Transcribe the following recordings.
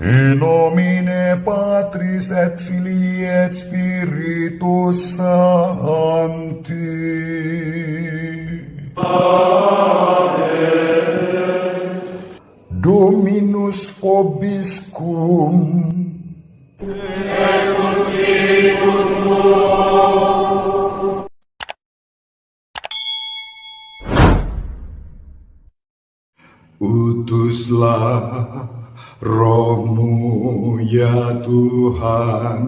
In nomine Patris et Filii et Spiritus Sancti. Dominus vobiscum. Utuslah Roh-Mu ya Tuhan,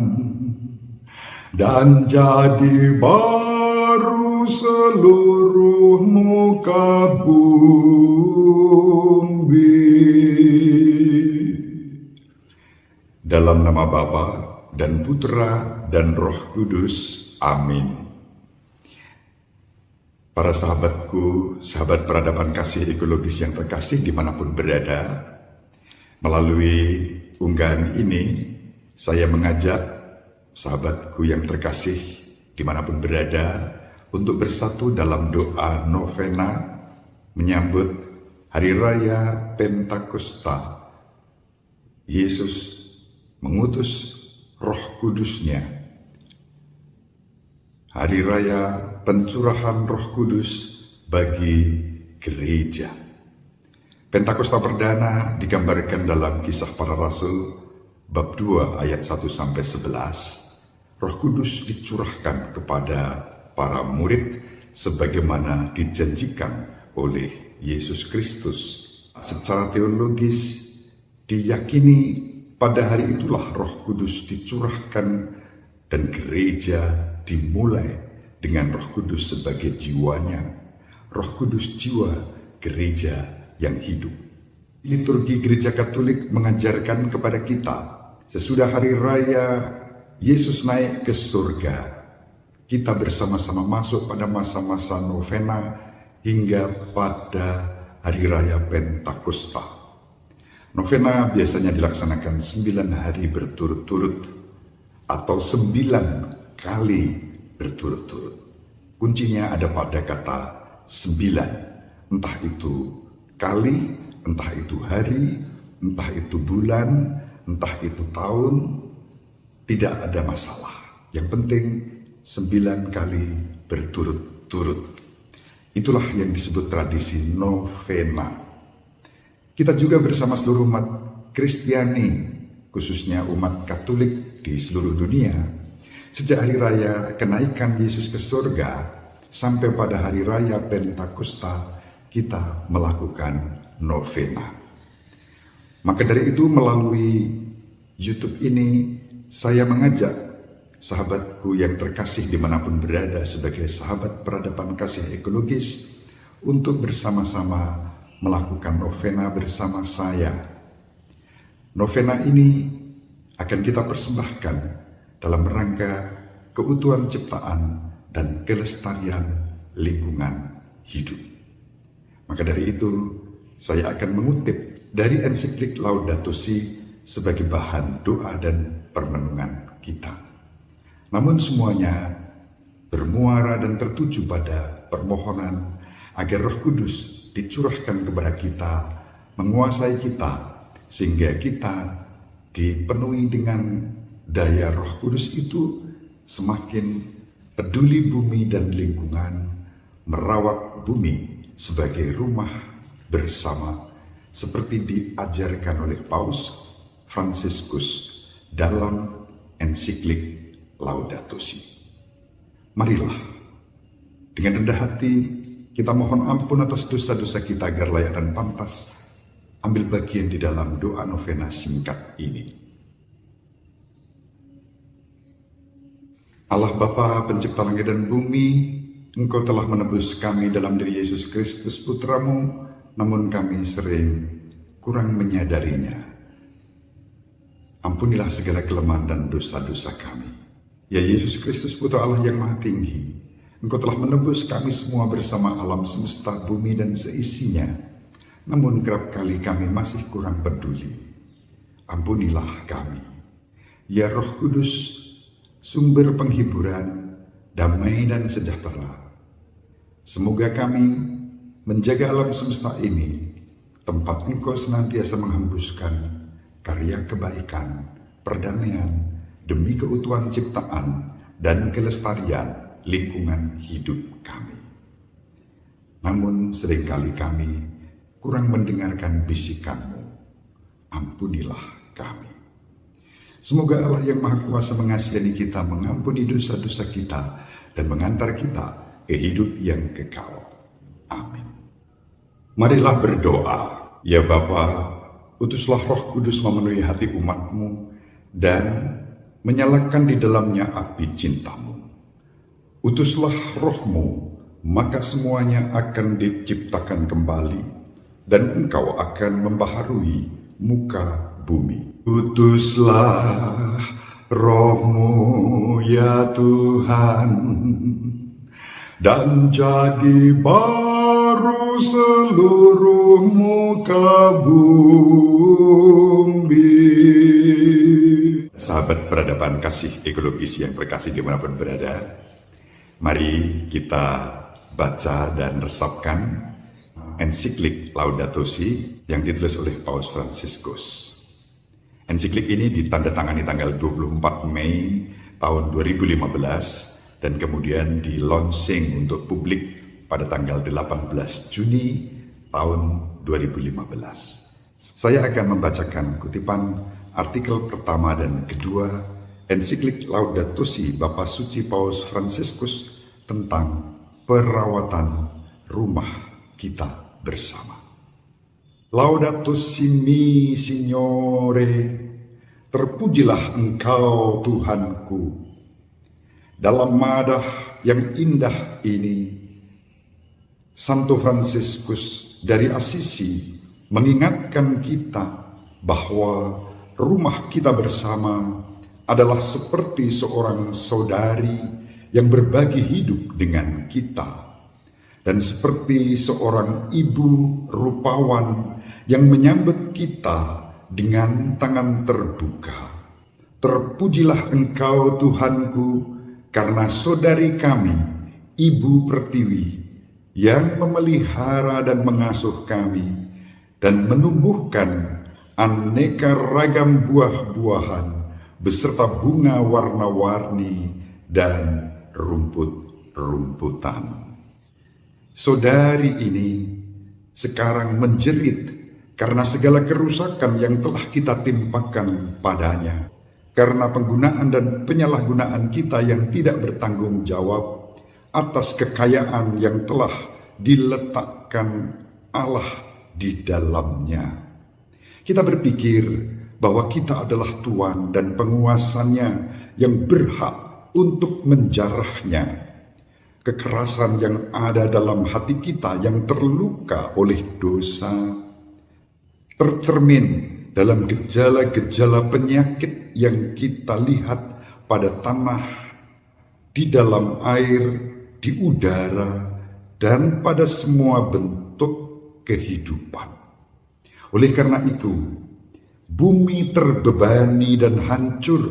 dan jadi baru seluruh muka bumi. Dalam nama Bapa dan Putra dan Roh Kudus. Amin. Para sahabatku, sahabat peradaban kasih ekologis yang terkasih dimanapun berada, melalui unggahan ini, saya mengajak sahabatku yang terkasih dimanapun berada untuk bersatu dalam doa novena menyambut Hari Raya Pentakosta. Yesus mengutus Roh Kudus-Nya. Hari Raya pencurahan Roh Kudus bagi gereja. Pentakosta perdana digambarkan dalam Kisah Para Rasul bab 2 ayat 1-11. Roh Kudus dicurahkan kepada para murid sebagaimana dijanjikan oleh Yesus Kristus. Secara teologis diyakini pada hari itulah Roh Kudus dicurahkan dan gereja dimulai dengan Roh Kudus sebagai jiwanya. Roh Kudus jiwa gereja yang hidup. Liturgi Gereja Katolik mengajarkan kepada kita, sesudah hari raya Yesus naik ke surga, kita bersama-sama masuk pada masa-masa novena hingga pada hari raya Pentakosta. Novena biasanya dilaksanakan 9 hari berturut-turut atau 9 kali berturut-turut. Kuncinya ada pada kata 9, entah itu kali, entah itu hari, entah itu bulan, entah itu tahun, tidak ada masalah. Yang penting 9 kali berturut-turut. Itulah yang disebut tradisi novena. Kita juga bersama seluruh umat Kristiani, khususnya umat Katolik di seluruh dunia, sejak hari raya kenaikan Yesus ke surga sampai pada hari raya Pentakosta, kita melakukan novena. Maka dari itu melalui YouTube ini saya mengajak sahabatku yang terkasih dimanapun berada sebagai sahabat peradaban kasih ekologis untuk bersama-sama melakukan novena bersama saya. Novena ini akan kita persembahkan dalam rangka keutuhan ciptaan dan kelestarian lingkungan hidup. Maka dari itu, saya akan mengutip dari ensiklik Laudato Si sebagai bahan doa dan permenungan kita. Namun semuanya bermuara dan tertuju pada permohonan agar Roh Kudus dicurahkan kepada kita, menguasai kita, sehingga kita dipenuhi dengan daya Roh Kudus itu semakin peduli bumi dan lingkungan, merawat bumi sebagai rumah bersama, seperti diajarkan oleh Paus Fransiskus dalam ensiklik Laudato Si. Marilah, dengan rendah hati, kita mohon ampun atas dosa-dosa kita agar layak dan pantas ambil bagian di dalam doa novena singkat ini. Allah Bapa pencipta langit dan bumi, Engkau telah menebus kami dalam diri Yesus Kristus Putramu, namun kami sering kurang menyadarinya. Ampunilah segala kelemahan dan dosa-dosa kami. Ya Yesus Kristus Putra Allah yang Maha Tinggi, Engkau telah menebus kami semua bersama alam semesta, bumi dan seisinya. Namun kerap kali kami masih kurang peduli. Ampunilah kami. Ya Roh Kudus, sumber penghiburan, damai dan sejahtera. Semoga kami menjaga alam semesta ini, tempat Engkau senantiasa menghembuskan karya kebaikan, perdamaian, demi keutuhan ciptaan dan kelestarian lingkungan hidup kami. Namun seringkali kami kurang mendengarkan bisikan-Mu. Ampunilah kami. Semoga Allah yang Maha Kuasa mengasihani kita, mengampuni dosa-dosa kita, dan mengantar kita ke hidup yang kekal. Amin. Marilah berdoa. Ya Bapa, utuslah Roh Kudus memenuhi hati umat-Mu dan menyalakan di dalamnya api cinta-Mu. Utuslah Roh-Mu, maka semuanya akan diciptakan kembali, dan Engkau akan membaharui muka bumi. Utuslah Roh-Mu ya Tuhan, dan jadi baru seluruh muka bumi. Sahabat peradaban kasih ekologis yang berkasih dimanapun berada, mari kita baca dan resapkan ensiklik Laudato Si yang ditulis oleh Paus Fransiskus. Ensiklik ini ditandatangani tanggal 24 Mei tahun 2015 dan kemudian di launching untuk publik pada tanggal 18 Juni tahun 2015. Saya akan membacakan kutipan artikel pertama dan kedua ensiklik Laudato Si Bapa Suci Paus Fransiskus tentang perawatan rumah kita bersama. Laudato Si mi Signore, terpujilah Engkau Tuhanku. Dalam madah yang indah ini, Santo Fransiskus dari Assisi mengingatkan kita bahwa rumah kita bersama adalah seperti seorang saudari yang berbagi hidup dengan kita, dan seperti seorang ibu rupawan yang menyambut kita dengan tangan terbuka. Terpujilah Engkau Tuhanku, karena saudari kami, Ibu Pertiwi, yang memelihara dan mengasuh kami, dan menumbuhkan aneka ragam buah-buahan, beserta bunga warna-warni dan rumput-rumputan. Saudari ini sekarang menjerit karena segala kerusakan yang telah kita timpakan padanya, karena penggunaan dan penyalahgunaan kita yang tidak bertanggung jawab atas kekayaan yang telah diletakkan Allah di dalamnya. Kita berpikir bahwa kita adalah Tuan dan penguasanya yang berhak untuk menjarahnya. Kekerasan yang ada dalam hati kita yang terluka oleh dosa tercermin dalam gejala-gejala penyakit yang kita lihat pada tanah, di dalam air, di udara, dan pada semua bentuk kehidupan. Oleh karena itu, bumi terbebani dan hancur,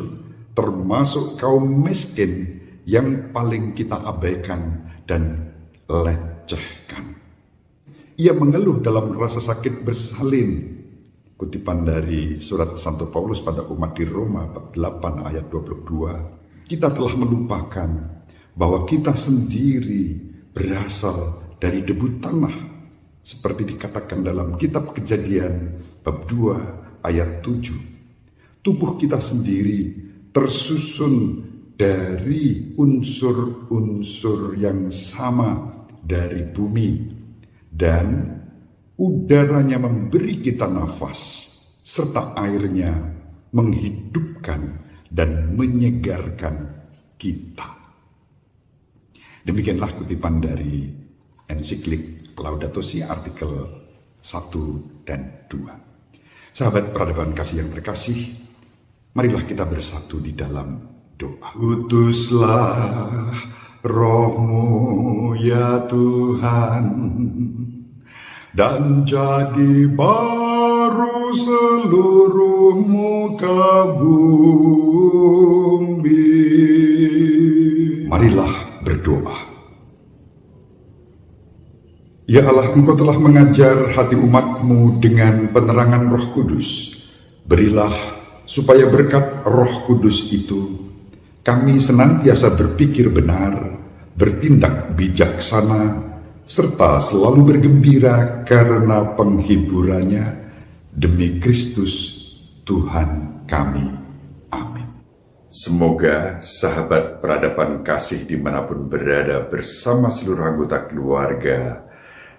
termasuk kaum miskin yang paling kita abaikan dan lecehkan. Ia mengeluh dalam rasa sakit bersalin. Kutipan dari surat Santo Paulus pada umat di Roma bab 8 ayat 22. Kita telah melupakan bahwa kita sendiri berasal dari debu tanah, seperti dikatakan dalam kitab Kejadian bab 2 ayat 7. Tubuh kita sendiri tersusun dari unsur-unsur yang sama dari bumi, dan udaranya memberi kita nafas, serta airnya menghidupkan dan menyegarkan kita. Demikianlah kutipan dari ensiklik Laudato Si artikel 1 dan 2. Sahabat peradaban kasih yang terkasih, marilah kita bersatu di dalam doa. Utuslah Roh-Mu ya Tuhan, dan jadi baru seluruh muka bumi. Marilah berdoa. Ya Allah, Engkau telah mengajar hati umat-Mu dengan penerangan Roh Kudus, Berilah supaya berkat Roh Kudus itu kami senantiasa berpikir benar, bertindak bijaksana, serta selalu bergembira karena penghiburannya demi Kristus Tuhan kami. Amin. Semoga sahabat peradaban kasih dimanapun berada bersama seluruh anggota keluarga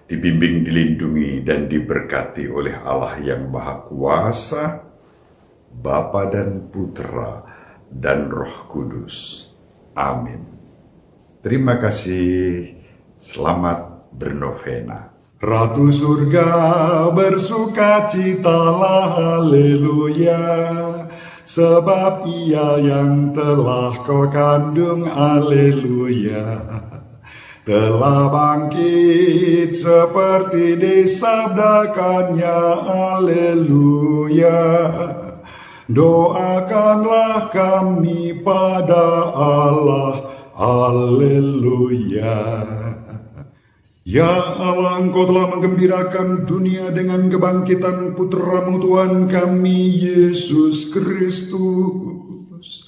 dibimbing, dilindungi, dan diberkati oleh Allah yang Maha Kuasa, Bapa dan Putra dan Roh Kudus. Amin. Terima kasih. Selamat bernovena. Ratu surga bersukacitalah, haleluya, sebab ia yang telah kau kandung, haleluya, telah bangkit seperti disabdakannya, haleluya. Doakanlah kami pada Allah, haleluya. Ya Allah, Engkau telah menggembirakan dunia dengan kebangkitan Putra-Mu Tuhan kami, Yesus Kristus.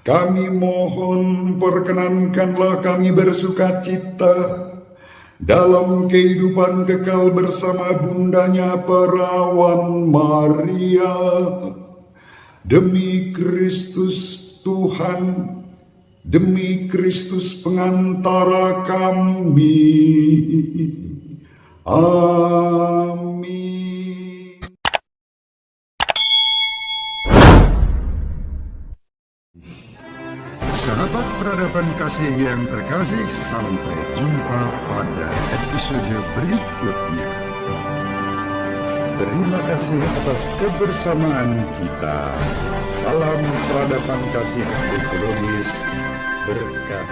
Kami mohon perkenankanlah kami bersukacita dalam kehidupan kekal bersama bundanya perawan Maria. Demi Kristus Tuhan, demi Kristus pengantara kami. Amin. Sahabat peradaban kasih yang terkasih, sampai jumpa pada episode berikutnya. Terima kasih atas kebersamaan kita. Salam peradaban kasih ekologis berkah.